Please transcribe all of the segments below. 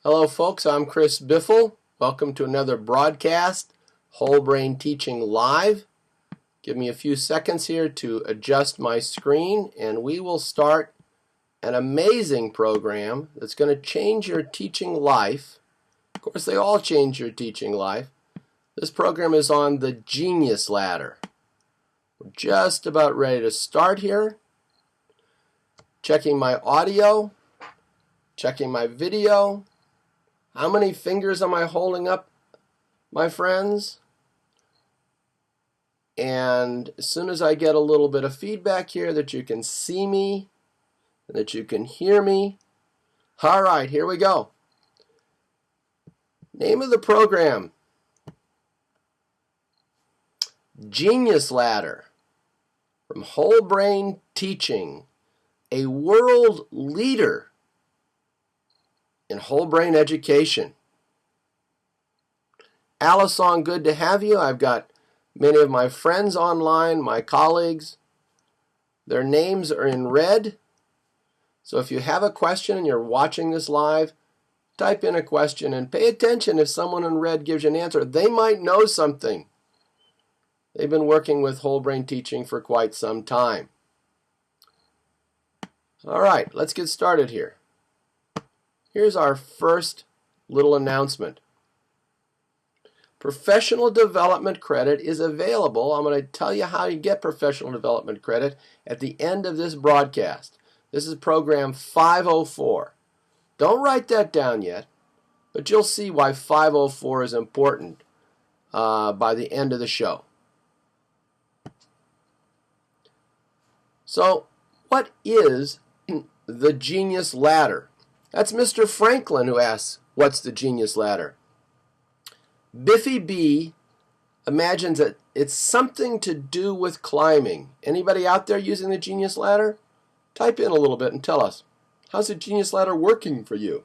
Hello folks, I'm Chris Biffle. Welcome to another broadcast, Whole Brain Teaching Live. Give me a few seconds here to adjust my screen and we will start an amazing program that's going to change your teaching life. Of course, they all change your teaching life. This program is on the Genius Ladder. We're just about ready to start here. Checking my audio, checking my video. How many fingers am I holding up, my friends? And as soon as I get a little bit of feedback here that you can see me and that you can hear me. All right, here we go. Name of the program, Genius Ladder, from Whole Brain Teaching, a world leader in whole brain education. Alison, good to have you. I've got many of my friends online, my colleagues. Their names are in red. So if you have a question and you're watching this live, type in a question and pay attention if someone in red gives you an answer. They might know something. They've been working with whole brain teaching for quite some time. All right, let's get started here. Here's our first little announcement. Professional development credit is available. I'm going to tell you how you get professional development credit at the end of this broadcast. This is program 504. Don't write that down yet, but you'll see why 504 is important by the end of the show. So, what is the Genius Ladder? That's Mr. Franklin who asks, what's the Genius Ladder? Biffy B imagines that it's something to do with climbing. Anybody out there using the Genius Ladder? Type in a little bit and tell us, how's the Genius Ladder working for you?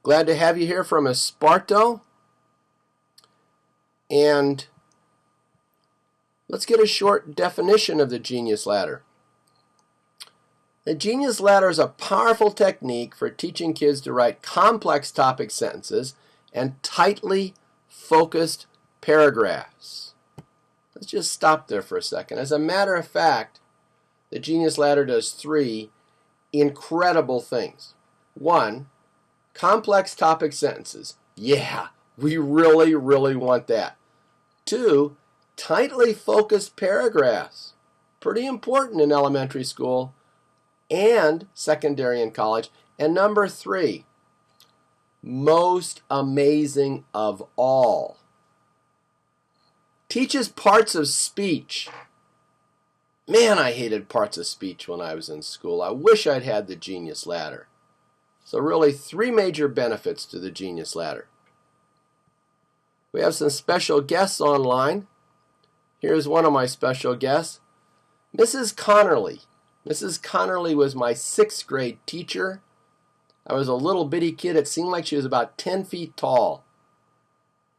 Glad to have you here from Esparto. And let's get a short definition of the Genius Ladder. The Genius Ladder is a powerful technique for teaching kids to write complex topic sentences and tightly focused paragraphs. Let's just stop there for a second. As a matter of fact, the Genius Ladder does three incredible things. One, complex topic sentences. Yeah, we really, really want that. Two, tightly focused paragraphs. Pretty important in elementary school and secondary and college. And number three, most amazing of all, teaches parts of speech. Man, I hated parts of speech when I was in school. I wish I'd had the Genius Ladder. So really, three major benefits to the Genius Ladder. We have some special guests online. Here's one of my special guests, Mrs. Connerly. Mrs. Connerly was my 6th grade teacher. I was a little bitty kid. It seemed like she was about 10 feet tall.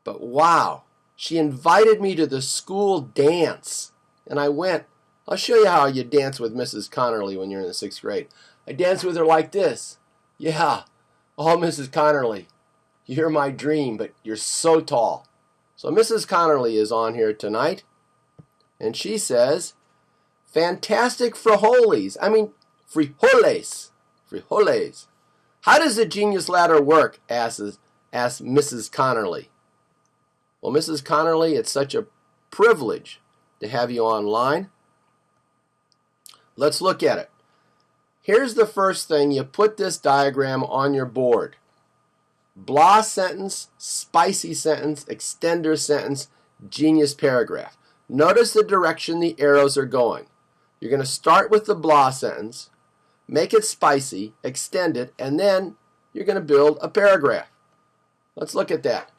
But wow, she invited me to the school dance. And I went. I'll show you how you dance with Mrs. Connerly when you're in the 6th grade. I danced with her like this. Yeah, oh, Mrs. Connerly, you're my dream, but you're so tall. So Mrs. Connerly is on here tonight. And she says, fantastic frijoles. Frijoles. Frijoles. How does the Genius Ladder work? asks Mrs. Connerly. Well, Mrs. Connerly, it's such a privilege to have you online. Let's look at it. Here's the first thing. You put this diagram on your board. Blah sentence, spicy sentence, extender sentence, genius paragraph. Notice the direction the arrows are going. You're going to start with the blah sentence, make it spicy, extend it, and then you're going to build a paragraph. Let's look at that.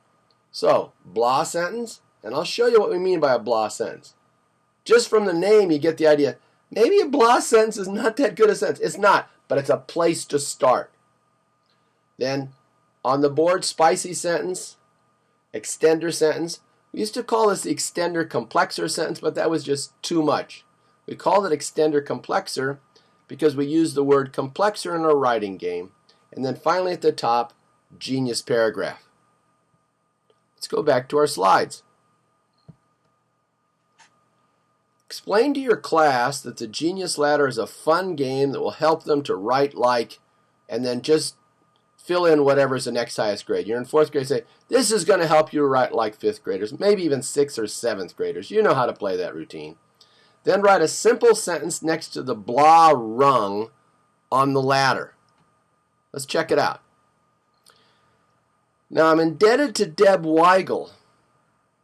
So, blah sentence, and I'll show you what we mean by a blah sentence. Just from the name, you get the idea. Maybe a blah sentence is not that good a sentence. It's not, but it's a place to start. Then, on the board, spicy sentence, extender sentence. We used to call this the extender complexer sentence, but that was just too much. We called it extender complexer because we used the word complexer in our writing game. And then finally at the top, genius paragraph. Let's go back to our slides. Explain to your class that the Genius Ladder is a fun game that will help them to write like, and then just fill in whatever's the next highest grade. You're in 4th grade, say, this is going to help you write like 5th graders, maybe even 6th or 7th graders. You know how to play that routine. Then write a simple sentence next to the blah rung on the ladder. Let's check it out. Now, I'm indebted to Deb Weigel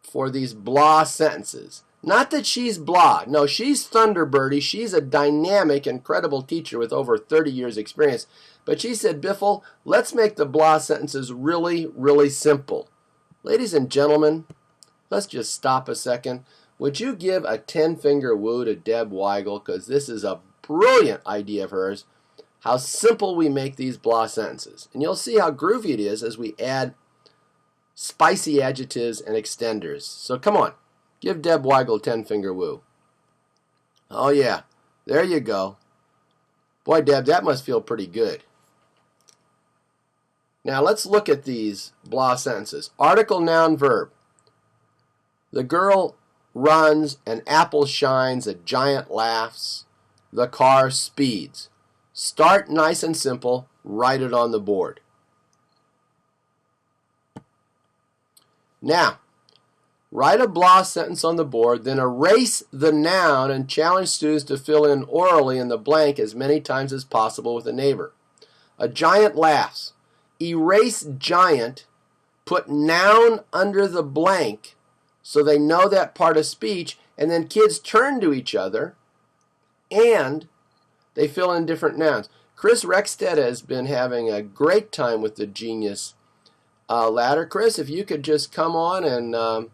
for these blah sentences. Not that she's blah. No, she's Thunderbirdie. She's a dynamic, incredible teacher with over 30 years experience. But she said, Biffle, let's make the blah sentences really, really simple. Ladies and gentlemen, let's just stop a second. Would you give a 10-finger woo to Deb Weigel? Because this is a brilliant idea of hers. How simple we make these blah sentences. And you'll see how groovy it is as we add spicy adjectives and extenders. So come on. Give Deb Weigel a 10-finger woo. Oh, yeah. There you go. Boy, Deb, that must feel pretty good. Now, let's look at these blah sentences. Article, noun, verb. The girl runs, an apple shines, a giant laughs, the car speeds. Start nice and simple. Write it on the board. Now, write a blah sentence on the board, then erase the noun and challenge students to fill in orally in the blank as many times as possible with a neighbor. A giant laughs. Erase giant, put noun under the blank so they know that part of speech, and then kids turn to each other and they fill in different nouns. Chris Rexted has been having a great time with the Genius Ladder. Chris, if you could just come on and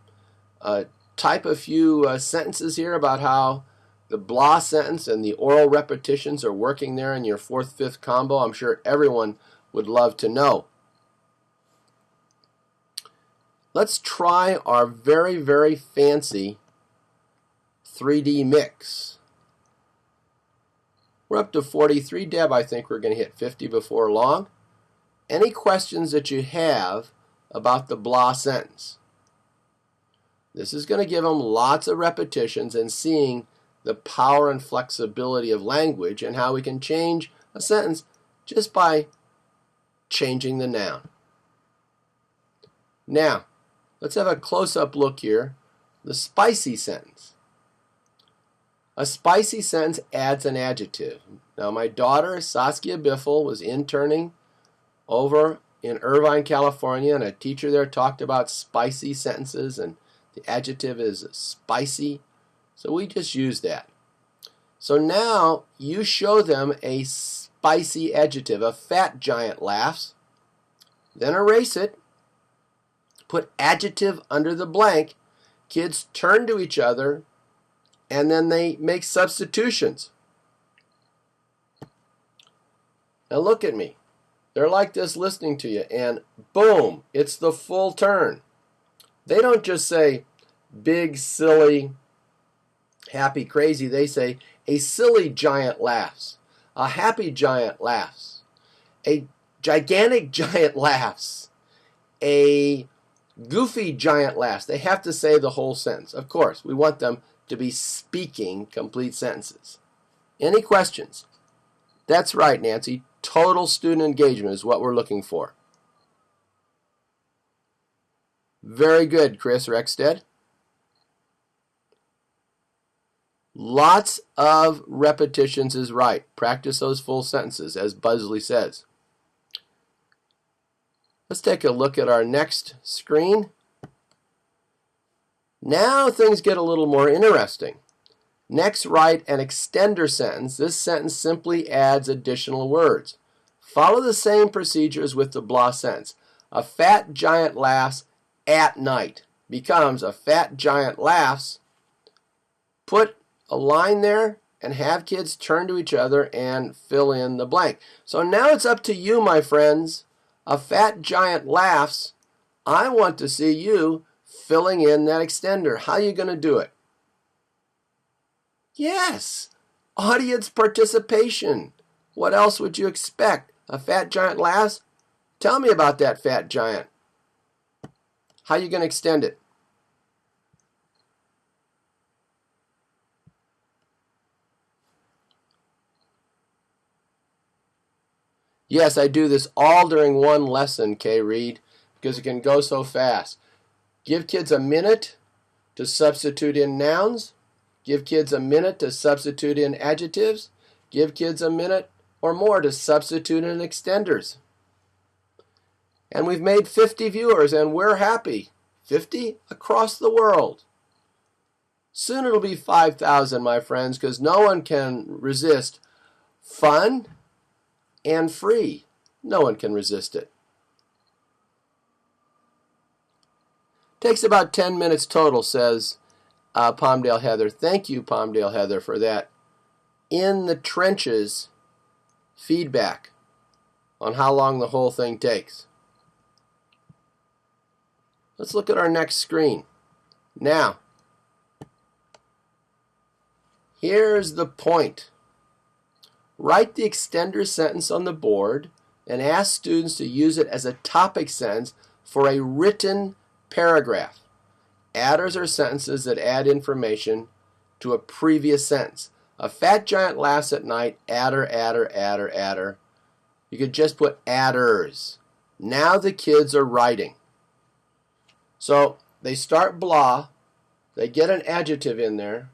type a few sentences here about how the blah sentence and the oral repetitions are working there in your 4th, 5th combo. I'm sure everyone would love to know. Let's try our very, very fancy 3D mix. We're up to 43. Deb, I think we're going to hit 50 before long. Any questions that you have about the blah sentence? This is going to give them lots of repetitions and seeing the power and flexibility of language and how we can change a sentence just by changing the noun. Now, let's have a close-up look here. The spicy sentence. A spicy sentence adds an adjective. Now, my daughter, Saskia Biffle, was interning over in Irvine, California, and a teacher there talked about spicy sentences, and the adjective is spicy. So we just use that. So now you show them a spicy adjective. A fat giant laughs. Then erase it. Put adjective under the blank. Kids turn to each other and then they make substitutions. Now look at me. They're like this listening to you, and boom, it's the full turn. They don't just say big, silly, happy, crazy. They say a silly giant laughs. A happy giant laughs. A gigantic giant laughs. A goofy giant laughs. They have to say the whole sentence. Of course, we want them to be speaking complete sentences. Any questions? That's right, Nancy. Total student engagement is what we're looking for. Very good, Chris Rexted. Lots of repetitions is right. Practice those full sentences, as Buzzley says. Let's take a look at our next screen. Now things get a little more interesting. Next, write an extender sentence. This sentence simply adds additional words. Follow the same procedures with the blah sentence. A fat giant laughs at night becomes a fat giant laughs. Put a line there and have kids turn to each other and fill in the blank. So now it's up to you, my friends. A fat giant laughs. I want to see you filling in that extender. How are you going to do it? Yes, audience participation. What else would you expect? A fat giant laughs? Tell me about that fat giant. How are you going to extend it? Yes, I do this all during one lesson, Kay Reed, because it can go so fast. Give kids a minute to substitute in nouns. Give kids a minute to substitute in adjectives. Give kids a minute or more to substitute in extenders. And we've made 50 viewers, and we're happy. 50 across the world. Soon it'll be 5,000, my friends, because no one can resist fun and free. No one can resist it. Takes about 10 minutes total, says Palmdale Heather. Thank you, Palmdale Heather, for that in the trenches feedback on how long the whole thing takes. Let's look at our next screen. Now, here's the point. Write the extender sentence on the board and ask students to use it as a topic sentence for a written paragraph. Adders are sentences that add information to a previous sentence. A fat giant laughs at night. Adder, adder, adder, adder. You could just put adders. Now the kids are writing. So they start blah. They get an adjective in there.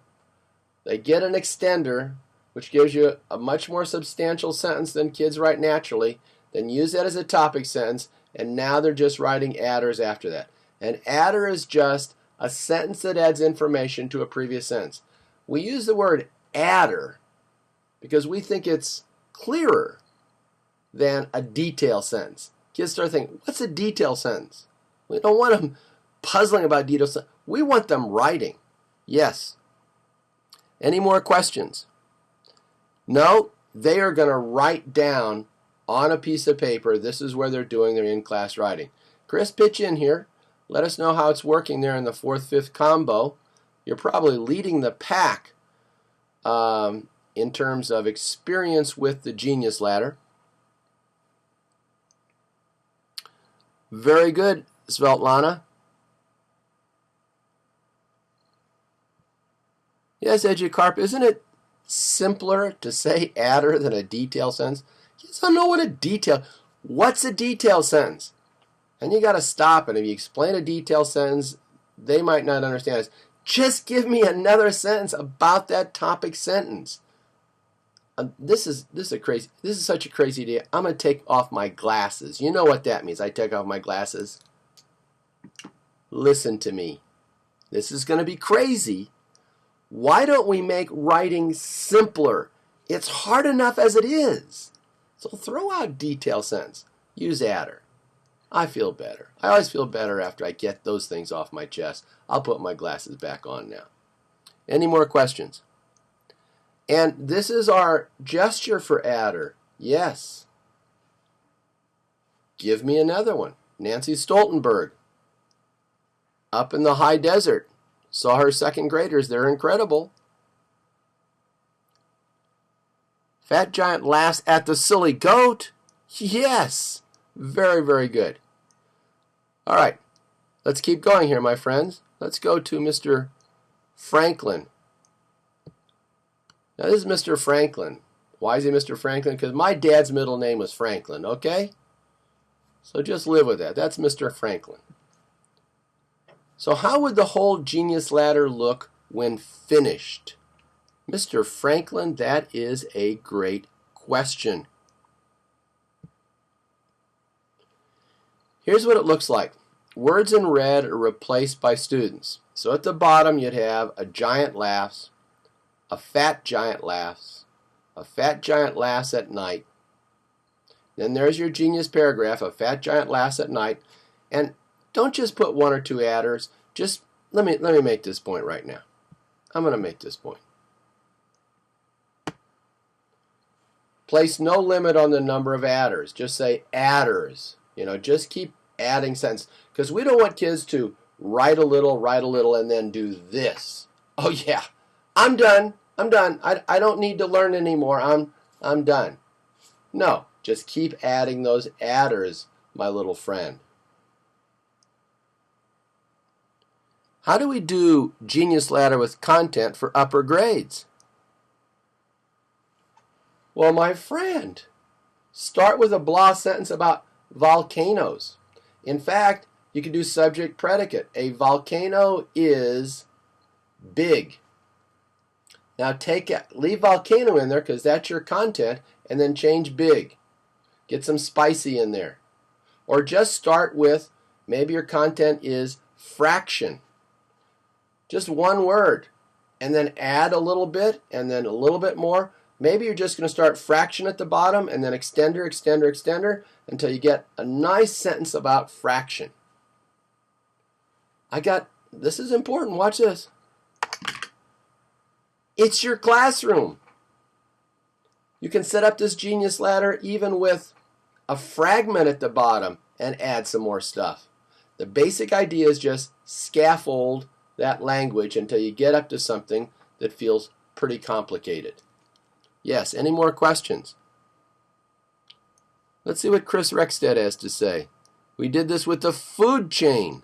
They get an extender, which gives you a much more substantial sentence than kids write naturally. Then use that as a topic sentence, and now they're just writing adders after that. An adder is just a sentence that adds information to a previous sentence. We use the word adder because we think it's clearer than a detail sentence. Kids start thinking, what's a detail sentence? We don't want them puzzling about detail sentence. We want them writing. Yes. Any more questions? No, they are going to write down on a piece of paper. This is where they're doing their in-class writing. Chris, pitch in here. Let us know how it's working there in the 4th, 5th combo. You're probably leading the pack in terms of experience with the Genius Ladder. Very good, Svetlana. Yes, Educarp, isn't it simpler to say adder than a detail sentence? Kids don't know what a detail. What's a detail sentence? And you got to stop, and if you explain a detail sentence, they might not understand it. Just give me another sentence about that topic sentence. This is such a crazy idea. I'm going to take off my glasses. You know what that means. I take off my glasses. Listen to me. This is going to be crazy. Why don't we make writing simpler? It's hard enough as it is. So throw out detail sentence. Use adder. I feel better. I always feel better after I get those things off my chest. I'll put my glasses back on now. Any more questions? And this is our gesture for adder. Yes. Give me another one. Nancy Stoltenberg. Up in the high desert. Saw her second graders. They're incredible. Fat giant laughs at the silly goat. Yes. Very, very good. All right. Let's keep going here, my friends. Let's go to Mr. Franklin. Now, this is Mr. Franklin. Why is he Mr. Franklin? Because my dad's middle name was Franklin, okay? So just live with that. That's Mr. Franklin. So how would the whole Genius Ladder look when finished? Mr. Franklin, that is a great question. Here's what it looks like. Words in red are replaced by students. So at the bottom you'd have a giant laughs, a fat giant laughs, a fat giant laughs at night. Then there's your genius paragraph, a fat giant laughs at night. And don't just put one or two adders. Just let me make this point right now. I'm going to make this point. Place no limit on the number of adders. Just say adders. Just keep adding sentences. Because we don't want kids to write a little, and then do this. Oh yeah, I'm done. I'm done. I don't need to learn anymore. I'm done. No, just keep adding those adders, my little friend. How do we do Genius Ladder with content for upper grades? Well, my friend, start with a blah sentence about volcanoes. In fact, you can do subject predicate. A volcano is big. Now leave volcano in there because that's your content, and then change big. Get some spicy in there. Or just start with, maybe your content is fraction. Just one word, and then add a little bit, and then a little bit more. Maybe you're just going to start fraction at the bottom, and then extender, extender, extender, until you get a nice sentence about fraction. This is important, watch this. It's your classroom. You can set up this Genius Ladder even with a fragment at the bottom and add some more stuff. The basic idea is just scaffold that language until you get up to something that feels pretty complicated. Yes, any more questions? Let's see what Chris Rexted has to say. We did this with the food chain.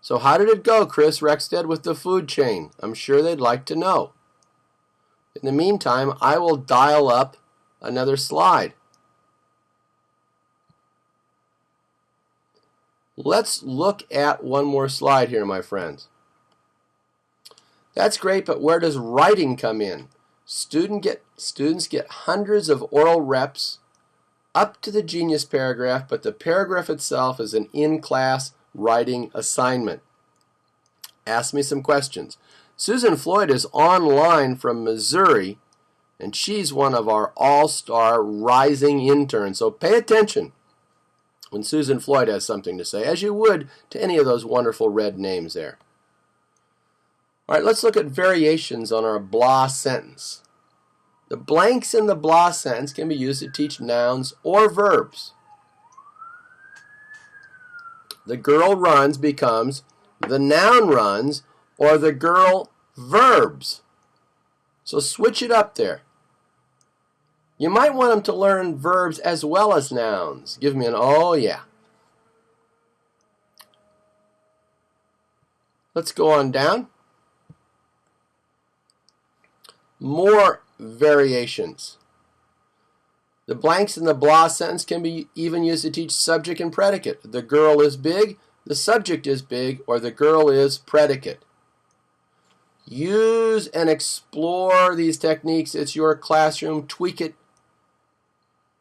So how did it go, Chris Rexted, with the food chain? I'm sure they'd like to know. In the meantime, I will dial up another slide. Let's look at one more slide here, my friends. That's great, but where does writing come in? Students get hundreds of oral reps up to the Genius paragraph, but the paragraph itself is an in-class writing assignment. Ask me some questions. Susan Floyd is online from Missouri, and she's one of our all-star rising interns. So pay attention when Susan Floyd has something to say, as you would to any of those wonderful red names there. All right, let's look at variations on our blah sentence. The blanks in the blah sentence can be used to teach nouns or verbs. The girl runs becomes the noun runs, or the girl verbs. So switch it up there. You might want them to learn verbs as well as nouns. Give me an oh yeah. Let's go on down. More variations. The blanks in the blah sentence can be even used to teach subject and predicate. The girl is big, the subject is big, or the girl is predicate. Use and explore these techniques. It's your classroom. Tweak it.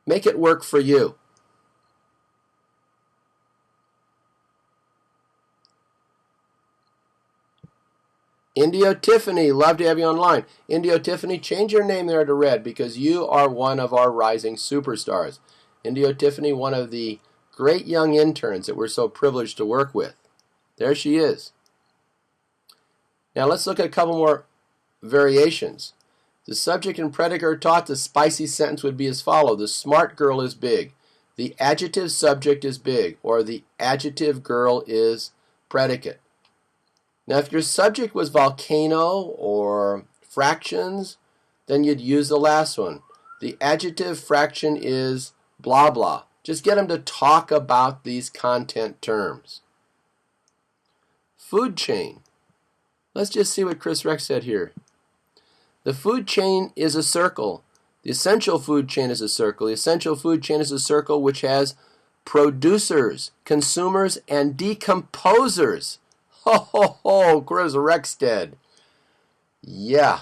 Make it work for you. Indio Tiffany, love to have you online. Indio Tiffany, change your name there to red because you are one of our rising superstars. Indio Tiffany, one of the great young interns that we're so privileged to work with. There she is. Now let's look at a couple more variations. The subject and predicate are taught. The spicy sentence would be as follows. The smart girl is big. The adjective subject is big, or the adjective girl is predicate. Now, if your subject was volcano or fractions, then you'd use the last one. The adjective fraction is blah, blah. Just get them to talk about these content terms. Food chain. Let's just see what Chris Rex said here. The food chain is a circle. The essential food chain is a circle. The essential food chain is a circle which has producers, consumers, and decomposers. Ho, ho, ho, Chris Rexted. Yeah,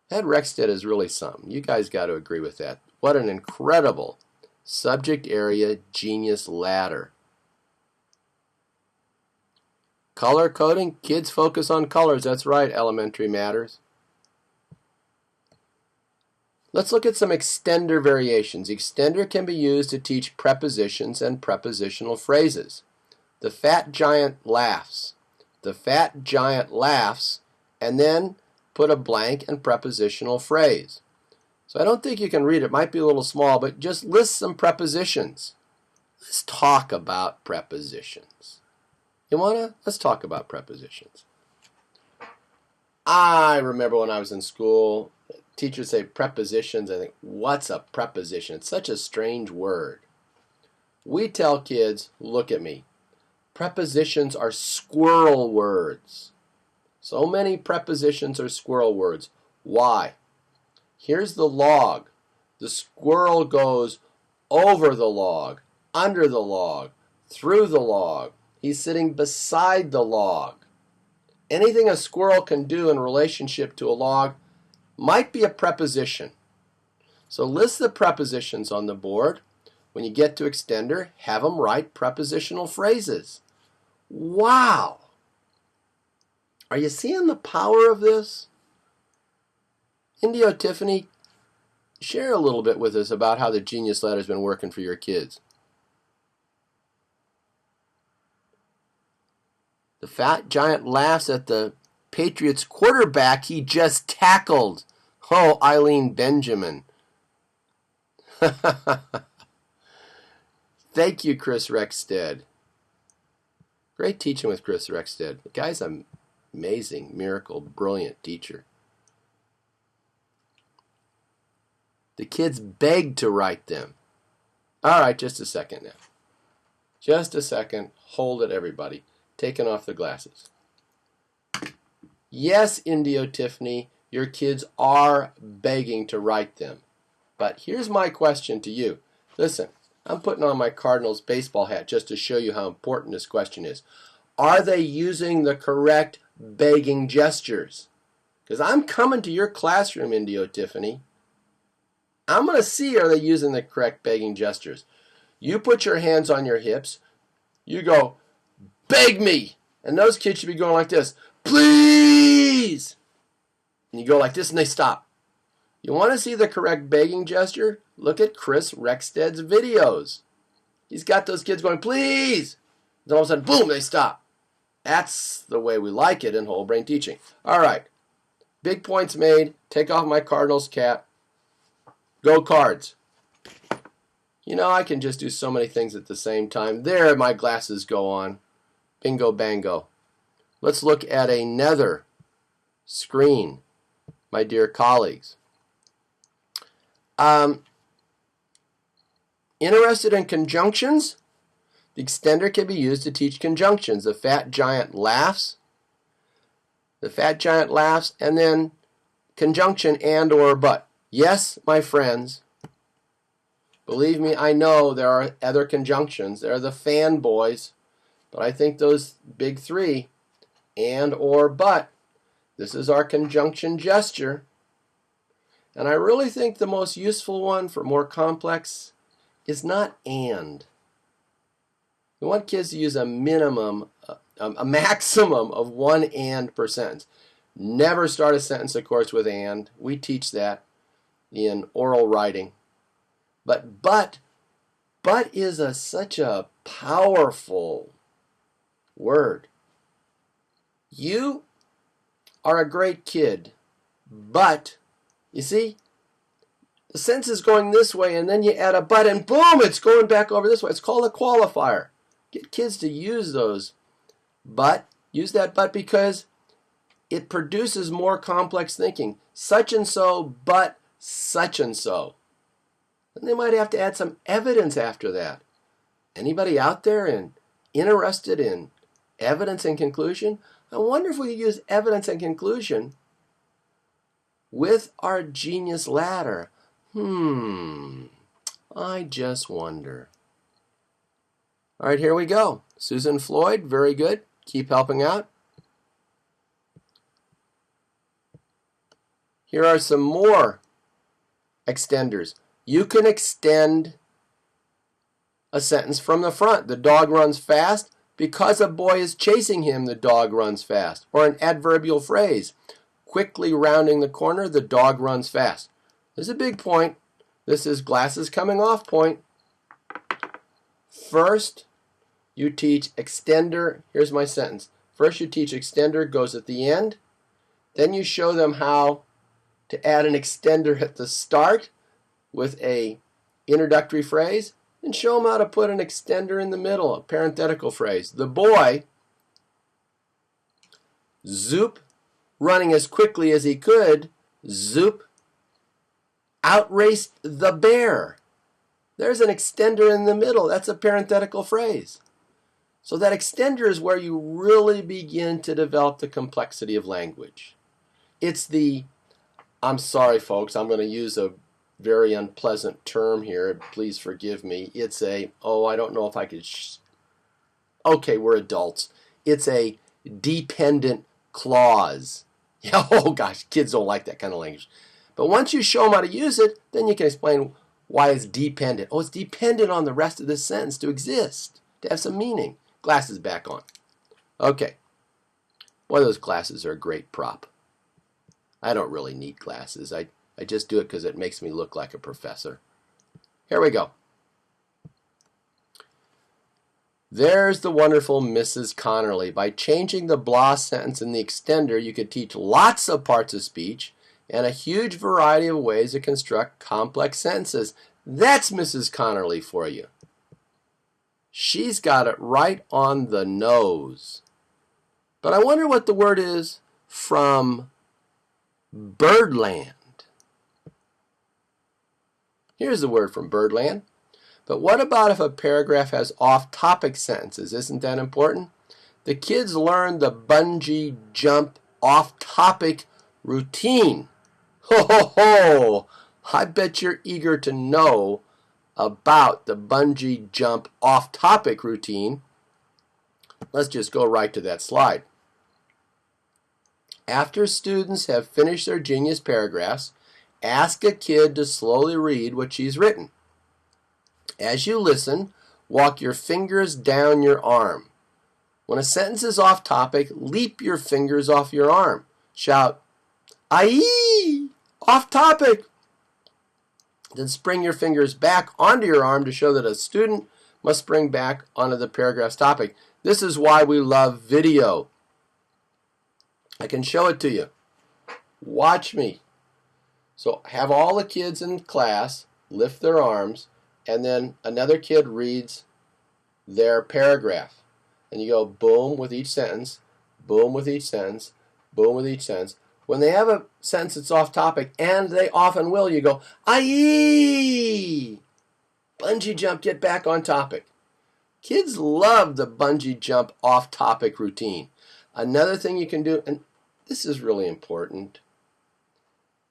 that Rexted is really something. You guys got to agree with that. What an incredible subject area Genius Ladder. Color coding, kids focus on colors. That's right, elementary matters. Let's look at some extender variations. Extender can be used to teach prepositions and prepositional phrases. The fat giant laughs. The fat giant laughs, and then put a blank and prepositional phrase. So I don't think you can read it. It might be a little small, but just list some prepositions. Let's talk about prepositions. You wanna? Let's talk about prepositions. I remember when I was in school, teachers say prepositions. I think, what's a preposition? It's such a strange word. We tell kids, look at me. Prepositions are squirrel words. So many prepositions are squirrel words. Why? Here's the log. The squirrel goes over the log, under the log, through the log. He's sitting beside the log. Anything a squirrel can do in relationship to a log might be a preposition. So list the prepositions on the board. When you get to extender, have them write prepositional phrases. Wow! Are you seeing the power of this? Indio, Tiffany, share a little bit with us about how the Genius Ladder has been working for your kids. The fat giant laughs at the Patriots quarterback he just tackled. Oh, Eileen Benjamin. Thank you, Chris Rexstead. Great teaching with Chris Rexstead. The guy's an amazing, miracle, brilliant teacher. The kids begged to write them. All right, just a second now. Just a second. Hold it, everybody. Taking off the glasses. Yes, Indio Tiffany, your kids are begging to write them. But here's my question to you. Listen, I'm putting on my Cardinals baseball hat just to show you how important this question is. Are they using the correct begging gestures? Because I'm coming to your classroom, Indio Tiffany. I'm going to see, are they using the correct begging gestures? You put your hands on your hips. You go, beg me. And those kids should be going like this. Please. And you go like this and they stop. You want to see the correct begging gesture? Look at Chris Rexstead's videos. He's got those kids going, please. Then all of a sudden, boom, they stop. That's the way we like it in whole brain teaching. All right. Big points made. Take off my Cardinals cap. Go Cards. You know, I can just do so many things at the same time. There, my glasses go on. Bingo, bango. Let's look at another screen, my dear colleagues. Interested in conjunctions? The extender can be used to teach conjunctions. The fat giant laughs. The fat giant laughs, and then conjunction and or but. Yes, my friends, believe me, I know there are other conjunctions. There are the fanboys, but I think those big three, and or but, this is our conjunction gesture. And I really think the most useful one for more complex is not and. We want kids to use a maximum of one and per sentence. Never start a sentence, of course, with and. We teach that in oral writing. But is such a powerful word. You are a great kid, but, you see, the sentence is going this way, and then you add a but, and boom, it's going back over this way. It's called a qualifier. Get kids to use those but. Use that but because it produces more complex thinking. Such and so, but such and so. And they might have to add some evidence after that. Anybody out there and interested in evidence and conclusion? I wonder if we could use evidence and conclusion with our Genius Ladder. I just wonder. All right, here we go. Susan Floyd, very good. Keep helping out. Here are some more extenders. You can extend a sentence from the front. The dog runs fast. Because a boy is chasing him, the dog runs fast. Or an adverbial phrase. Quickly rounding the corner, the dog runs fast. This is a big point. This is glasses coming off point. First, you teach extender. Here's my sentence. First, you teach extender goes at the end. Then you show them how to add an extender at the start with a introductory phrase, and show them how to put an extender in the middle, a parenthetical phrase. The boy, zoop, running as quickly as he could, zoop, outraced the bear. There's an extender in the middle. That's a parenthetical phrase. So that extender is where you really begin to develop the complexity of language. It's the, I'm sorry folks, I'm going to use a very unpleasant term here. Please forgive me. It's a, I don't know if I could, okay, we're adults. It's a dependent clause. Oh gosh, kids don't like that kind of language. But once you show them how to use it, then you can explain why it's dependent. It's dependent on the rest of the sentence to exist, to have some meaning. Glasses back on. Okay. Boy, those glasses are a great prop. I don't really need glasses. I just do it because it makes me look like a professor. Here we go. There's the wonderful Mrs. Connerly. By changing the blah sentence in the extender, you could teach lots of parts of speech and a huge variety of ways to construct complex sentences. That's Mrs. Connerly for you. She's got it right on the nose. But I wonder what the word is from Birdland. Here's the word from Birdland. But what about if a paragraph has off-topic sentences? Isn't that important? The kids learn the bungee jump off-topic routine. Ho, ho, ho! I bet you're eager to know about the bungee jump off-topic routine. Let's just go right to that slide. After students have finished their Genius paragraphs, ask a kid to slowly read what she's written. As you listen, walk your fingers down your arm. When a sentence is off topic, leap your fingers off your arm. Shout, "Aye! Off topic!" Then spring your fingers back onto your arm to show that a student must spring back onto the paragraph's topic. This is why we love video. I can show it to you. Watch me. So have all the kids in class lift their arms, and then another kid reads their paragraph. And you go boom with each sentence, boom with each sentence, boom with each sentence. When they have a sentence that's off topic, and they often will, you go, aye! Bungee jump, get back on topic. Kids love the bungee jump off topic routine. Another thing you can do, and this is really important,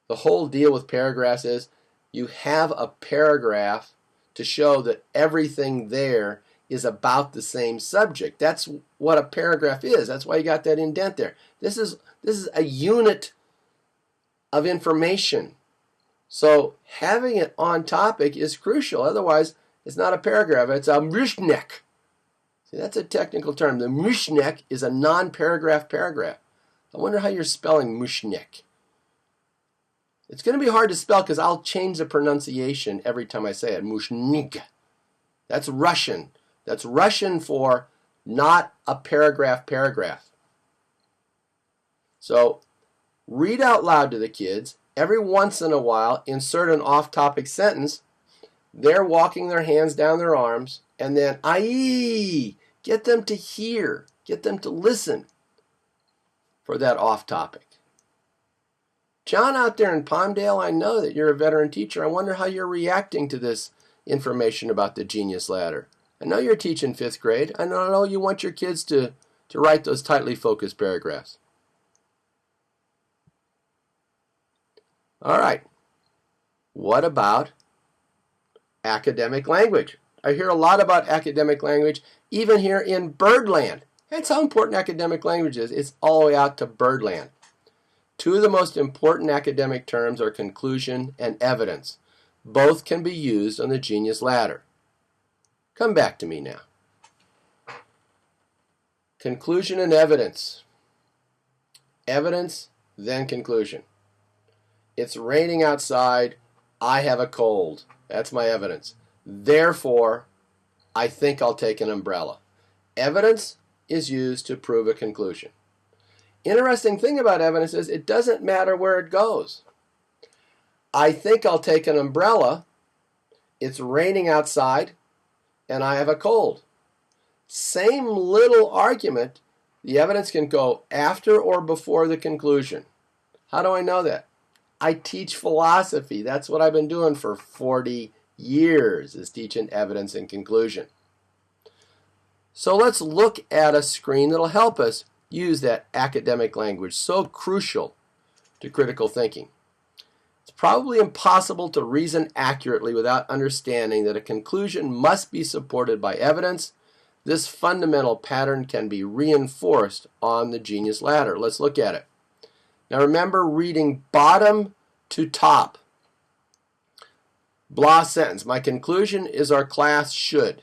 the whole deal with paragraphs is you have a paragraph to show that everything there is about the same subject. That's what a paragraph is. That's why you got that indent there. This is a unit of information. So having it on topic is crucial. Otherwise, it's not a paragraph. It's a myshnek. See, that's a technical term. The myshnek is a non-paragraph paragraph. I wonder how you're spelling myshnek. It's going to be hard to spell because I'll change the pronunciation every time I say it. Mushnik. That's Russian. That's Russian for not a paragraph. So read out loud to the kids. Every once in a while, insert an off-topic sentence. They're walking their hands down their arms, and then, aye, get them to hear, get them to listen for that off-topic. John out there in Palmdale, I know that you're a veteran teacher. I wonder how you're reacting to this information about the Genius Ladder. I know you're teaching 5th grade. I know you want your kids to write those tightly focused paragraphs. All right. What about academic language? I hear a lot about academic language, even here in Birdland. That's how important academic language is. It's all the way out to Birdland. Two of the most important academic terms are conclusion and evidence. Both can be used on the Genius Ladder. Come back to me now. Conclusion and evidence. Evidence, then conclusion. It's raining outside. I have a cold. That's my evidence. Therefore, I think I'll take an umbrella. Evidence is used to prove a conclusion. Interesting thing about evidence is it doesn't matter where it goes. I think I'll take an umbrella. It's raining outside, and I have a cold. Same little argument, The evidence can go after or before the conclusion. How do I know that? I teach philosophy. That's what I've been doing for 40 years, is teaching evidence and conclusion. So let's look at a screen that'll help us use that academic language so crucial to critical thinking. It's probably impossible to reason accurately without understanding that a conclusion must be supported by evidence. This fundamental pattern can be reinforced on the genius ladder. Let's look at it. Now remember reading bottom to top. Blah sentence. My conclusion is our class should.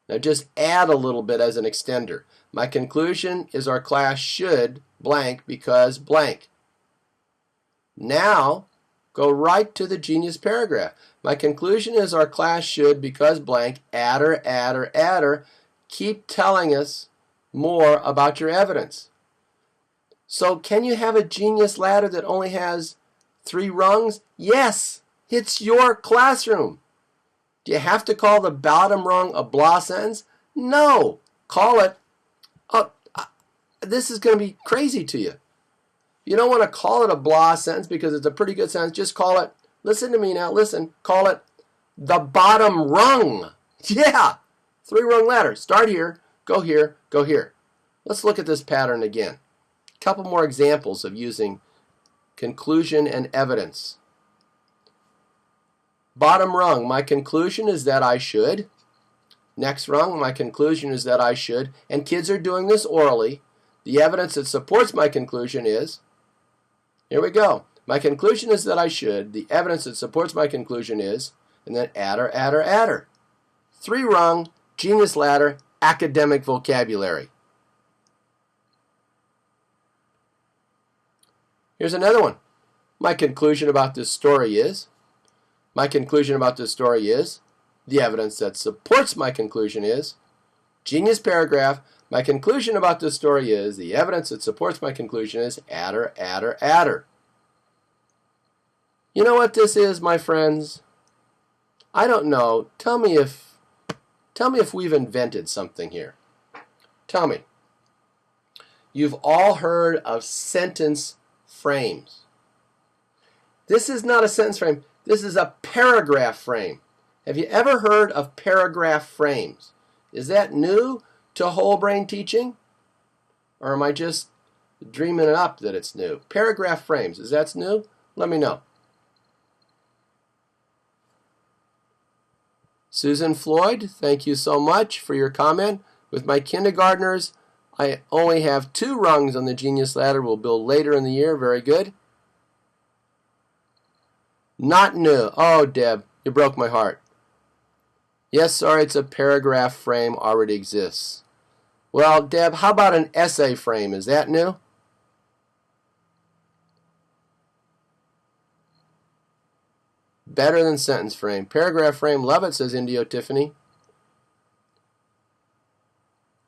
Now just add a little bit as an extender. My conclusion is our class should blank because blank. Now go right to the genius paragraph. My conclusion is our class should because blank, adder, adder, adder. Keep telling us more about your evidence. So can you have a genius ladder that only has 3 rungs? Yes, it's your classroom. Do you have to call the bottom rung a blah sentence? No, call it, this is going to be crazy to you. You don't want to call it a blah sentence because it's a pretty good sentence. Just call it, listen to me now, listen, call it the bottom rung. Yeah, 3-rung ladder. Start here, go here, go here. Let's look at this pattern again. A couple more examples of using conclusion and evidence. Bottom rung, my conclusion is that I should. Next rung, my conclusion is that I should. And kids are doing this orally. The evidence that supports my conclusion is, here we go. My conclusion is that I should. The evidence that supports my conclusion is, and then adder, adder, adder. 3-rung, genius ladder, academic vocabulary. Here's another one. My conclusion about this story is, my conclusion about this story is, the evidence that supports my conclusion is, genius paragraph, my conclusion about this story is, the evidence that supports my conclusion is, adder, adder, adder. You know what this is, my friends? I don't know. Tell me if we've invented something here. Tell me. You've all heard of sentence frames. This is not a sentence frame. This is a paragraph frame. Have you ever heard of paragraph frames? Is that new to whole brain teaching? Or am I just dreaming it up that it's new? Paragraph frames, is that new? Let me know. Susan Floyd, thank you so much for your comment. With my kindergartners, I only have 2 rungs on the genius ladder. We'll build later in the year. Very good. Not new. Oh, Deb, you broke my heart. Yes, sorry, it's a paragraph frame, already exists. Well, Deb, how about an essay frame? Is that new? Better than sentence frame. Paragraph frame, love it, says Indio Tiffany.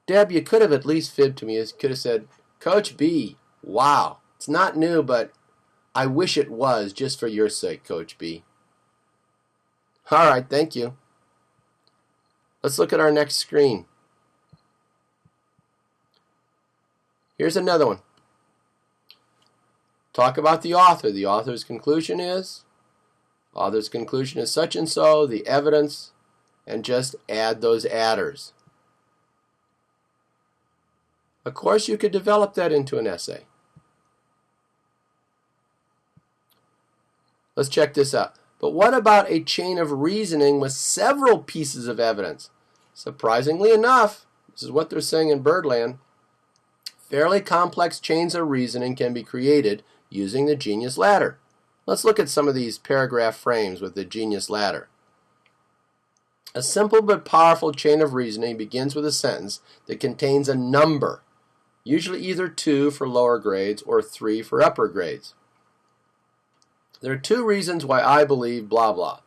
Deb, you could have at least fibbed to me. You could have said, Coach B, wow, it's not new, but I wish it was, just for your sake, Coach B. All right, thank you. Let's look at our next screen. Here's another one. Talk about the author. The author's conclusion is such and so, the evidence, and just add those adders. Of course, you could develop that into an essay. Let's check this out. But what about a chain of reasoning with several pieces of evidence? Surprisingly enough, this is what they're saying in Birdland, fairly complex chains of reasoning can be created using the genius ladder. Let's look at some of these paragraph frames with the genius ladder. A simple but powerful chain of reasoning begins with a sentence that contains a number, usually either 2 for lower grades or 3 for upper grades. There are 2 reasons why I believe blah blah.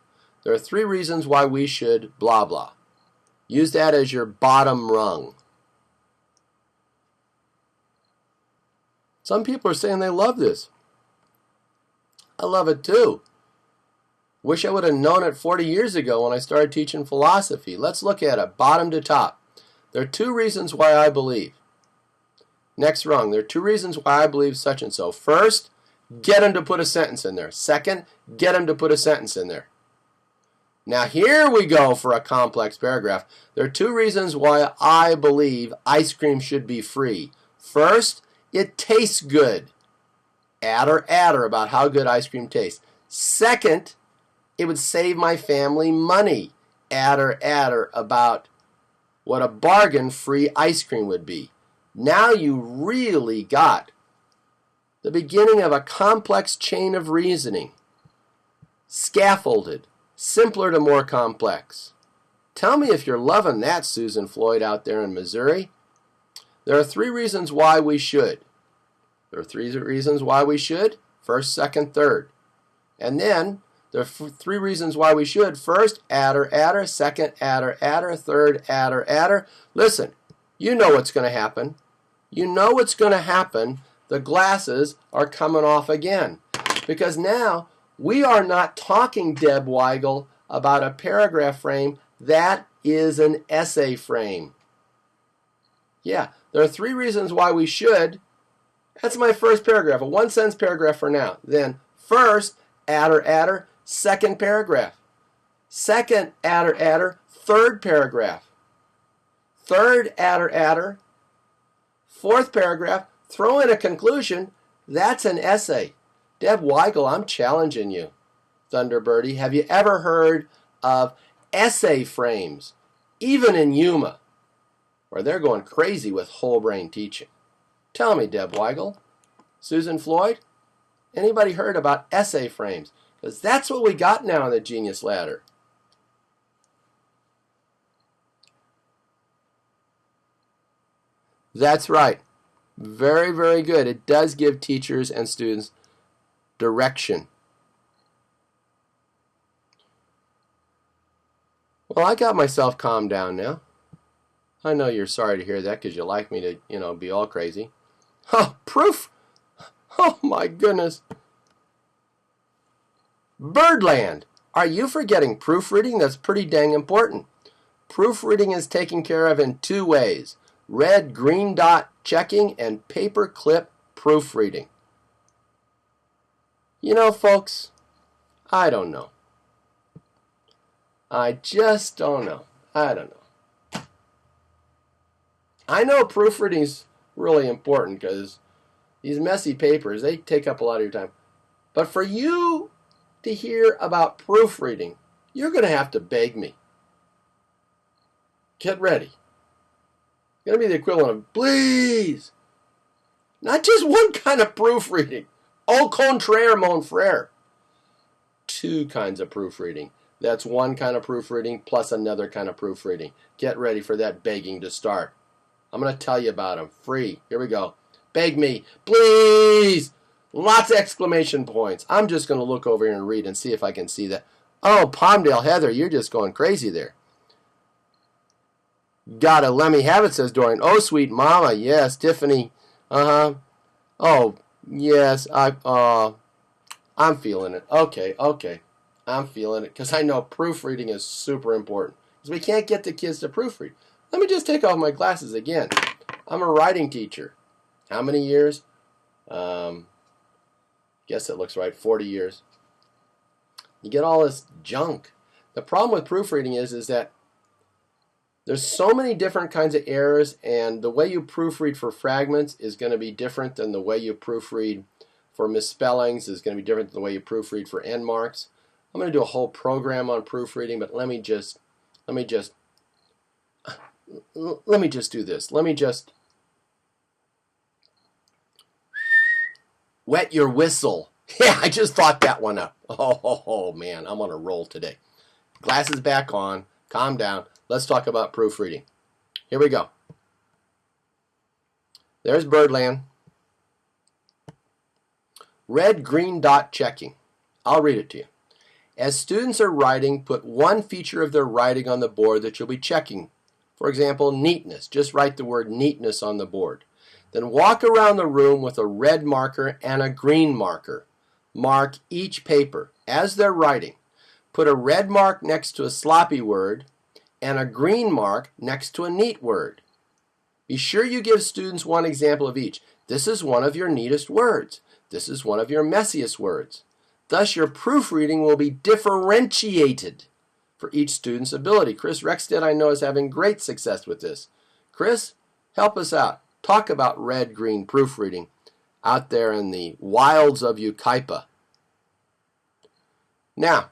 There are 3 reasons why we should blah blah. Use that as your bottom rung. Some people are saying they love this. I love it too. Wish I would have known it 40 years ago when I started teaching philosophy. Let's look at it, bottom to top. There are 2 reasons why I believe. Next rung. There are two reasons why I believe such and so. First, get him to put a sentence in there. Second, get him to put a sentence in there. Now here we go for a complex paragraph. There are two reasons why I believe ice cream should be free. First, it tastes good. Adder about how good ice cream tastes. Second, it would save my family money. Adder about what a bargain free ice cream would be. Now you really got the beginning of a complex chain of reasoning. Scaffolded. Simpler to more complex. Tell me if you're loving that, Susan Floyd out there in Missouri. There are three reasons why we should. There are three reasons why we should. First, second, third. And then there are three reasons why we should. First, adder. Second, adder. Third, adder. Listen, you know what's going to happen. You know what's going to happen. The glasses are coming off again. Because now we are not talking, Deb Weigel, about a paragraph frame. That is an essay frame. Yeah, there are three reasons why we should. That's my first paragraph, a one-sentence paragraph for now. Then first, adder. Second paragraph. Second, adder. Third paragraph. Third, adder. Fourth paragraph. Throw in a conclusion. That's an essay. Deb Weigel, I'm challenging you, Thunderbirdie. Have you ever heard of essay frames, even in Yuma, where they're going crazy with whole brain teaching? Tell me, Deb Weigel, Susan Floyd, anybody heard about essay frames? Because that's what we got now on the Genius Ladder. That's right. Very, very good. It does give teachers and students direction. Well, I got myself calmed down now. I know you're sorry to hear that because you like me to, be all crazy. Oh, proof! Oh, my goodness. Birdland. Are you forgetting proofreading? That's pretty dang important. Proofreading is taken care of in two ways. Red, green dot checking and paper clip proofreading. Folks, I don't know. I just don't know. I don't know. I know proofreading's really important because these messy papers, they take up a lot of your time. But for you to hear about proofreading, you're going to have to beg me. Get ready. It's going to be the equivalent of, please. Not just one kind of proofreading. Au contraire, mon frère. Two kinds of proofreading. That's one kind of proofreading plus another kind of proofreading. Get ready for that begging to start. I'm going to tell you about them. Free. Here we go. Beg me. Please. Lots of exclamation points. I'm just going to look over here and read and see if I can see that. Oh, Palmdale Heather, you're just going crazy there. Gotta let me have it, says Dorian. Oh, sweet mama. Yes, Tiffany. Uh-huh. Oh, yes. I'm feeling it. Okay. I'm feeling it because I know proofreading is super important. Because we can't get the kids to proofread. Let me just take off my glasses again. I'm a writing teacher. How many years? Guess it looks right. 40 years. You get all this junk. The problem with proofreading is that there's so many different kinds of errors, and the way you proofread for fragments is going to be different than the way you proofread for misspellings, is going to be different than the way you proofread for end marks. I'm going to do a whole program on proofreading, but let me just do this. Let me just wet your whistle. Yeah, I just thought that one up. Oh man, I'm on a roll today. Glasses back on. Calm down. Let's talk about proofreading. Here we go. There's Birdland. Red, green dot checking. I'll read it to you. As students are writing, put one feature of their writing on the board that you'll be checking. For example, neatness. Just write the word neatness on the board. Then walk around the room with a red marker and a green marker. Mark each paper as they're writing. Put a red mark next to a sloppy word and a green mark next to a neat word. Be sure you give students one example of each. This is one of your neatest words. This is one of your messiest words. Thus, your proofreading will be differentiated for each student's ability. Chris Rexted, I know, is having great success with this. Chris, help us out. Talk about red-green proofreading out there in the wilds of Yucaipa. Now,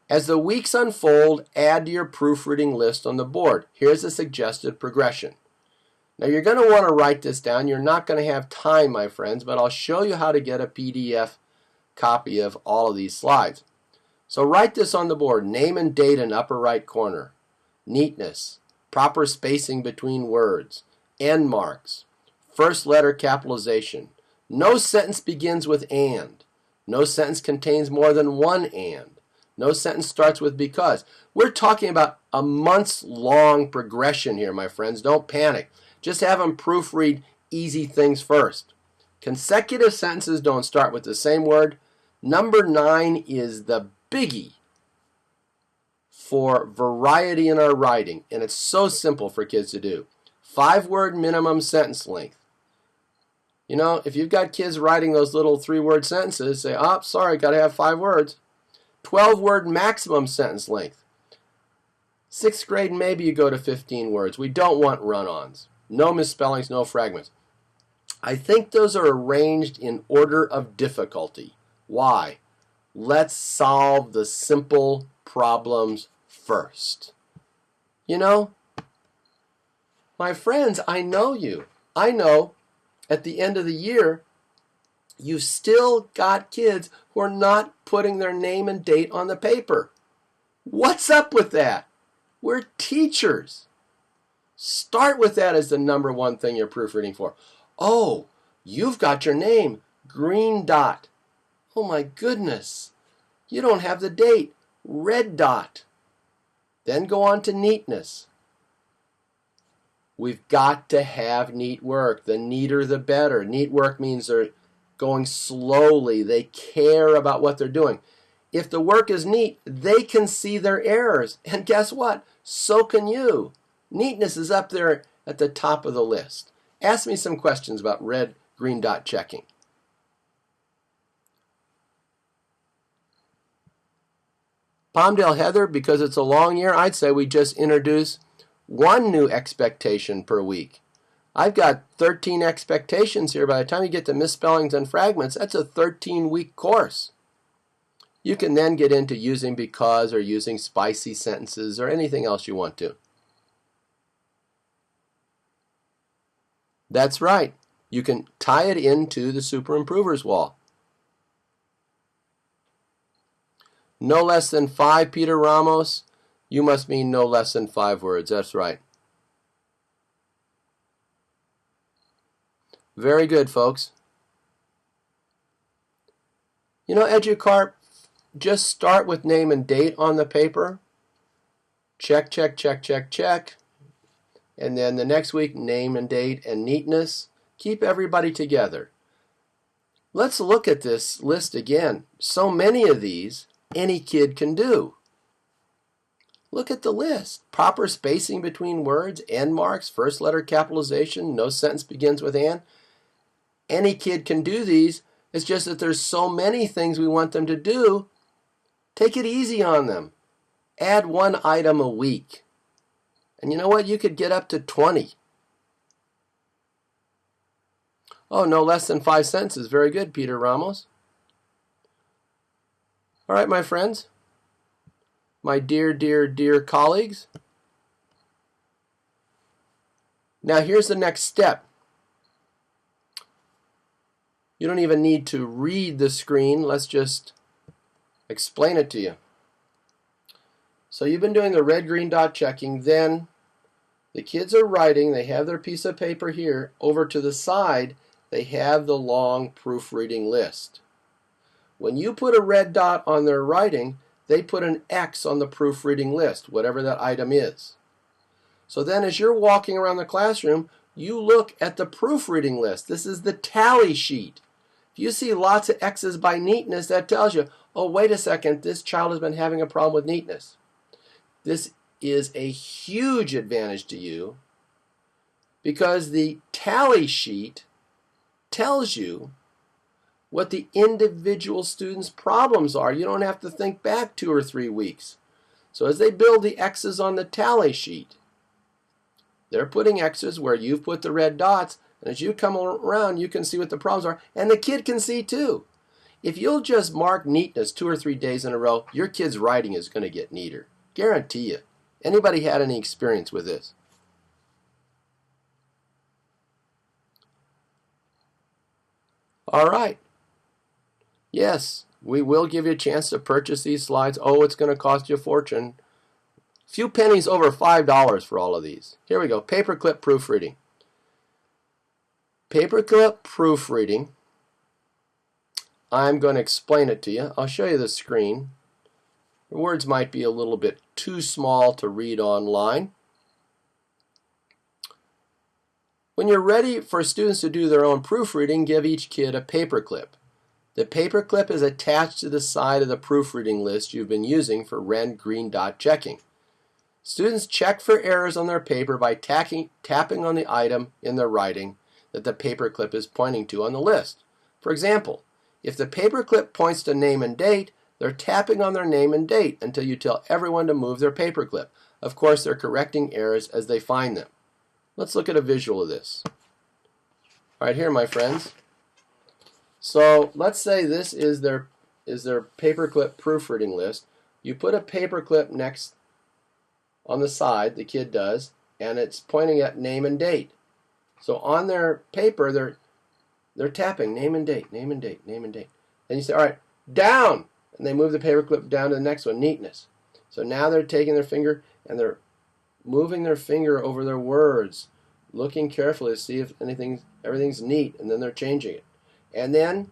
as the weeks unfold, add to your proofreading list on the board. Here's a suggested progression. Now, you're going to want to write this down. You're not going to have time, my friends, but I'll show you how to get a PDF copy of all of these slides. So write this on the board. Name and date in upper right corner. Neatness. Proper spacing between words. End marks. First letter capitalization. No sentence begins with and. No sentence contains more than one and. No sentence starts with because. We're talking about a months-long progression here, my friends. Don't panic. Just have them proofread easy things first. Consecutive sentences don't start with the same word. Number 9 is the biggie for variety in our writing, and it's so simple for kids to do. 5-word minimum sentence length. You know, if you've got kids writing those little 3-word sentences, say, oh, sorry, got to have 5 words. 12-word maximum sentence length. 6th grade, maybe you go to 15 words. We don't want run-ons. No misspellings, no fragments. I think those are arranged in order of difficulty. Why? Let's solve the simple problems first. You know, my friends, I know you. I know at the end of the year, you've still got kids who are not putting their name and date on the paper. What's up with that? We're teachers. Start with that as the number one thing you're proofreading for. Oh, you've got your name, green dot. Oh my goodness. You don't have the date, red dot. Then go on to neatness. We've got to have neat work. The neater the better. Neat work means they're going slowly. They care about what they're doing. If the work is neat, they can see their errors. And guess what? So can you. Neatness is up there at the top of the list. Ask me some questions about red, green dot checking. Palmdale Heather, because it's a long year, I'd say we just introduce one new expectation per week. I've got 13 expectations here. By the time you get to misspellings and fragments, that's a 13-week course. You can then get into using because or using spicy sentences or anything else you want to. That's right. You can tie it into the Super Improvers wall. No less than 5, Peter Ramos. You must mean no less than 5 words. That's right. Very good, folks. You know, EduCarp, just start with name and date on the paper. Check, check, check, check, check. And then the next week, name and date and neatness. Keep everybody together. Let's look at this list again. So many of these, any kid can do. Look at the list. Proper spacing between words, end marks, first letter capitalization, no sentence begins with and. Any kid can do these. It's just that there's so many things we want them to do. Take it easy on them. Add 1 item a week. And you know what? You could get up to 20. Oh, no less than 5 sentences. Very good, Peter Ramos. All right, my friends. My dear, dear, dear colleagues. Now here's the next step. You don't even need to read the screen. Let's just explain it to you. So you've been doing the red, green dot checking. Then the kids are writing. They have their piece of paper here. Over to the side, they have the long proofreading list. When you put a red dot on their writing, they put an X on the proofreading list, whatever that item is. So then as you're walking around the classroom, you look at the proofreading list. This is the tally sheet. If you see lots of X's by neatness, that tells you, oh, wait a second, this child has been having a problem with neatness. This is a huge advantage to you because the tally sheet tells you what the individual student's problems are. You don't have to think back 2 or 3 weeks. So as they build the X's on the tally sheet, they're putting X's where you've put the red dots, and as you come around, you can see what the problems are, and the kid can see too. If you'll just mark neatness 2 or 3 days in a row, your kid's writing is going to get neater. Guarantee you. Anybody had any experience with this? All right. Yes, we will give you a chance to purchase these slides. Oh, it's going to cost you a fortune. A few pennies over $5 for all of these. Here we go. Paperclip proofreading. Paperclip proofreading. I'm going to explain it to you. I'll show you the screen. The words might be a little bit too small to read online. When you're ready for students to do their own proofreading, give each kid a paperclip. The paperclip is attached to the side of the proofreading list you've been using for red green dot checking. Students check for errors on their paper by tapping on the item in their writing that the paperclip is pointing to on the list. For example, if the paperclip points to name and date, they're tapping on their name and date until you tell everyone to move their paperclip. Of course, they're correcting errors as they find them. Let's look at a visual of this. All right, here, my friends. So let's say this is their paperclip proofreading list. You put a paperclip next on the side, the kid does, and it's pointing at name and date. So on their paper, they're tapping name and date, name and date, name and date. Then you say, all right, down, and they move the paperclip down to the next one, neatness. So now they're taking their finger and they're moving their finger over their words, looking carefully to see if everything's neat, and then they're changing it. And then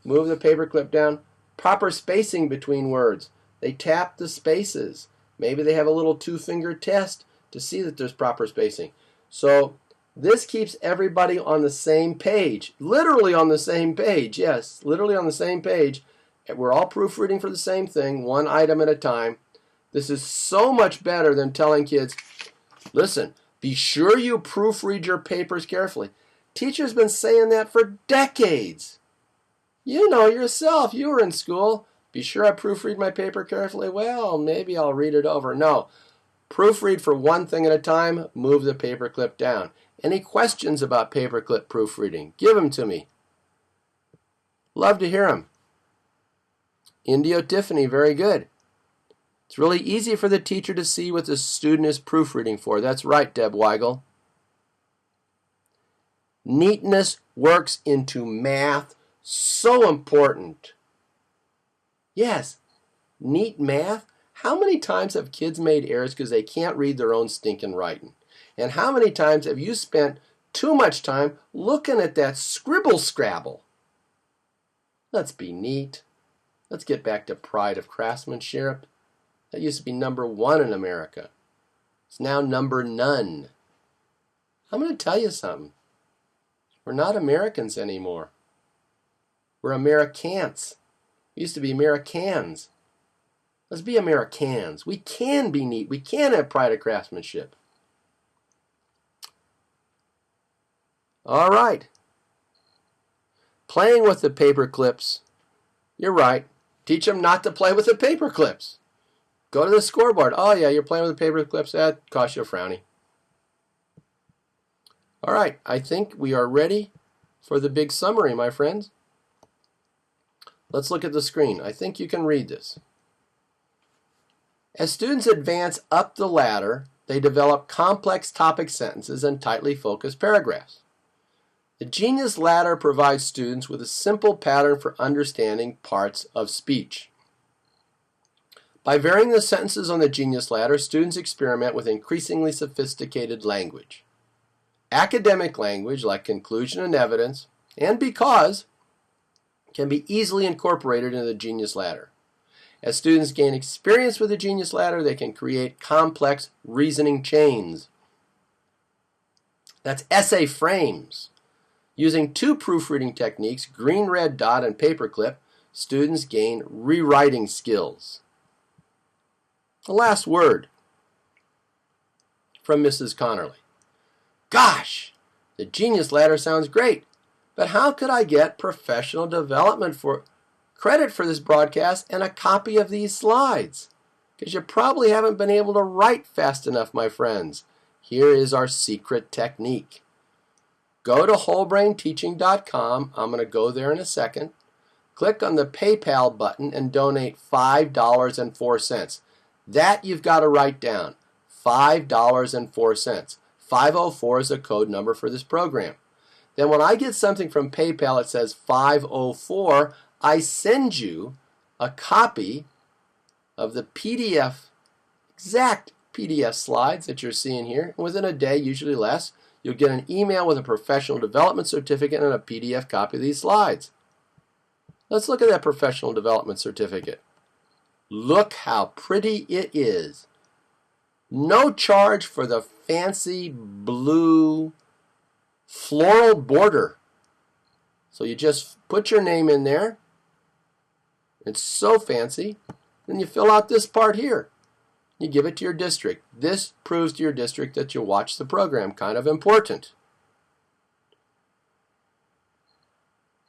move the paperclip down, proper spacing between words. They tap the spaces. Maybe they have a little 2-finger test to see that there's proper spacing. So this keeps everybody on the same page, literally on the same page. Yes, literally on the same page. We're all proofreading for the same thing, one item at a time. This is so much better than telling kids, listen, be sure you proofread your papers carefully. Teachers been saying that for decades. You know yourself, you were in school. Be sure I proofread my paper carefully. Well, maybe I'll read it over. No, proofread for one thing at a time, move the paperclip down. Any questions about paperclip proofreading? Give them to me. Love to hear them. Indio Tiffany, very good. It's really easy for the teacher to see what the student is proofreading for. That's right, Deb Weigel. Neatness works into math. So important. Yes, neat math. How many times have kids made errors because they can't read their own stinking writing? And how many times have you spent too much time looking at that scribble-scrabble? Let's be neat. Let's get back to pride of craftsmanship. That used to be #1 in America. It's now #none. I'm going to tell you something. We're not Americans anymore. We're Americans. We used to be Americans. Let's be Americans. We can be neat. We can have pride of craftsmanship. All right. Playing with the paper clips. You're right. Teach them not to play with the paper clips. Go to the scoreboard. Oh, yeah, you're playing with the paper clips. That costs you a frowny. All right. I think we are ready for the big summary, my friends. Let's look at the screen. I think you can read this. As students advance up the ladder, they develop complex topic sentences and tightly focused paragraphs. The Genius Ladder provides students with a simple pattern for understanding parts of speech. By varying the sentences on the Genius Ladder, students experiment with increasingly sophisticated language. Academic language like conclusion and evidence, and because, can be easily incorporated into the Genius Ladder. As students gain experience with the Genius Ladder, they can create complex reasoning chains. That's essay frames. Using 2 proofreading techniques, green, red dot, and paperclip, students gain rewriting skills. The last word from Mrs. Connerly. Gosh, the Genius Ladder sounds great, but how could I get professional development for credit for this broadcast and a copy of these slides? Because you probably haven't been able to write fast enough, my friends. Here is our secret technique. Go to wholebrainteaching.com. I'm going to go there in a second. Click on the PayPal button and donate $5.04. That you've got to write down. $5.04. 504 is the code number for this program. Then when I get something from PayPal that says 504, I send you a copy of the exact PDF slides that you're seeing here. And within a day, usually less, you'll get an email with a professional development certificate and a PDF copy of these slides. Let's look at that professional development certificate. Look how pretty it is. No charge for the fancy blue floral border. So you just put your name in there. It's so fancy. Then you fill out this part here. You give it to your district. This proves to your district that you watch the program. Kind of important.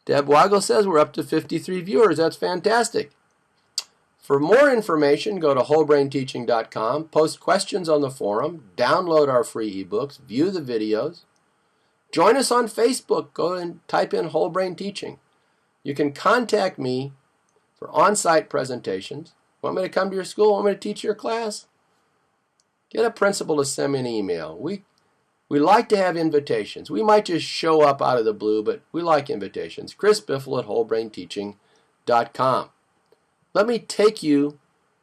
Deb Weigel says we're up to 53 viewers. That's fantastic. For more information, go to wholebrainteaching.com, post questions on the forum, download our free ebooks, view the videos. Join us on Facebook. Go and type in Whole Brain Teaching. You can contact me for on-site presentations. Want me to come to your school? Want me to teach your class? Get a principal to send me an email. We like to have invitations. We might just show up out of the blue, but we like invitations. Chris Biffle at wholebrainteaching.com. Let me take you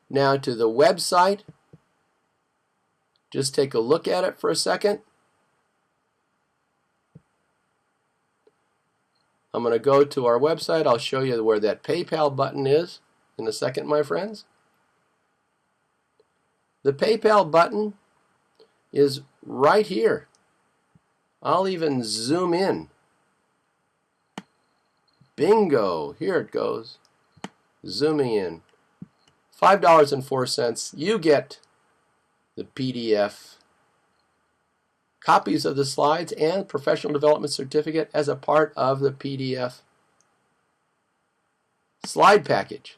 now to the website. Just take a look at it for a second. I'm going to go to our website. I'll show you where that PayPal button is in a second, my friends. The PayPal button is right here. I'll even zoom in. Bingo! Here it goes. Zooming in. $5.04. You get the PDF copies of the slides and professional development certificate as a part of the PDF slide package.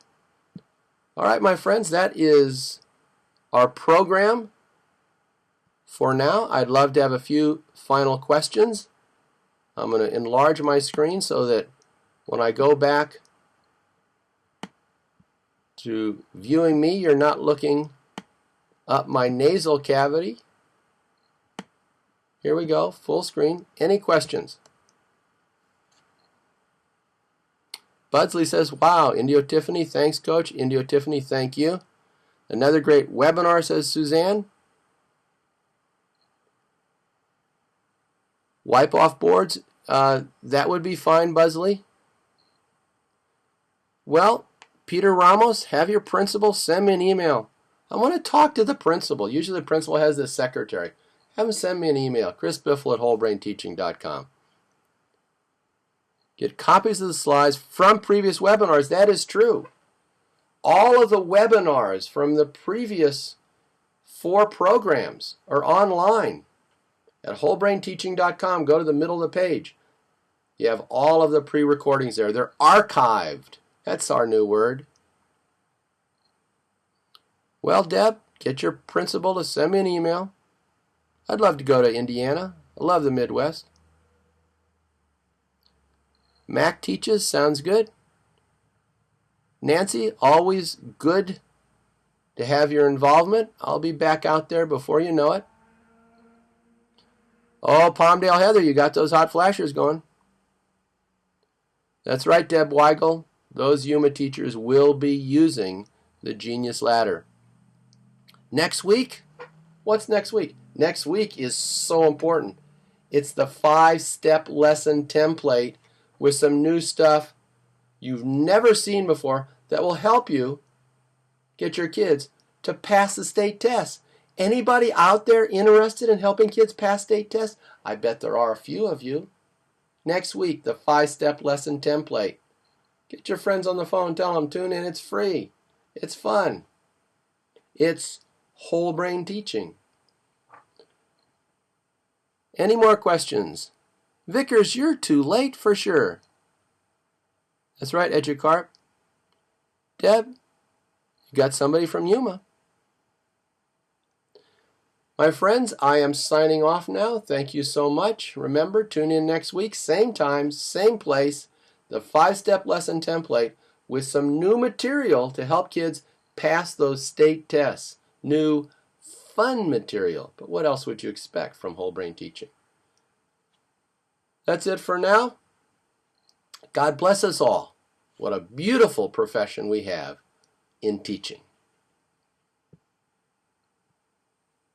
All right, my friends, that is our program for now. I'd love to have a few final questions. I'm going to enlarge my screen so that when I go back to viewing me, you're not looking up my nasal cavity. Here we go, full screen. Any questions? Budsley says, wow, Indio Tiffany, thanks, Coach. Indio Tiffany, thank you. Another great webinar, says Suzanne. Wipe off boards, that would be fine, Budsley. Well, Peter Ramos, have your principal send me an email. I want to talk to the principal. Usually the principal has the secretary. Have him send me an email, chrisbiffle at wholebrainteaching.com. Get copies of the slides from previous webinars. That is true. All of the webinars from the previous 4 programs are online at wholebrainteaching.com. Go to the middle of the page. You have all of the pre-recordings there. They're archived. That's our new word. Well, Deb, get your principal to send me an email. I'd love to go to Indiana. I love the Midwest. Mac teaches, sounds good. Nancy, always good to have your involvement. I'll be back out there before you know it. Oh, Palmdale Heather, you got those hot flashers going. That's right, Deb Weigel. Those UMA teachers will be using the Genius Ladder. Next week? What's next week? Next week is so important. It's the 5-step lesson template with some new stuff you've never seen before that will help you get your kids to pass the state test. Anybody out there interested in helping kids pass state tests? I bet there are a few of you. Next week, the 5-step lesson template. Get your friends on the phone, tell them, tune in, it's free. It's fun. It's whole brain teaching. Any more questions? Vickers, you're too late for sure. That's right, Educarp. Deb, you got somebody from Yuma. My friends, I am signing off now. Thank you so much. Remember, tune in next week, same time, same place, the 5-step lesson template with some new material to help kids pass those state tests. New, fun material. But what else would you expect from whole brain teaching? That's it for now. God bless us all. What a beautiful profession we have in teaching.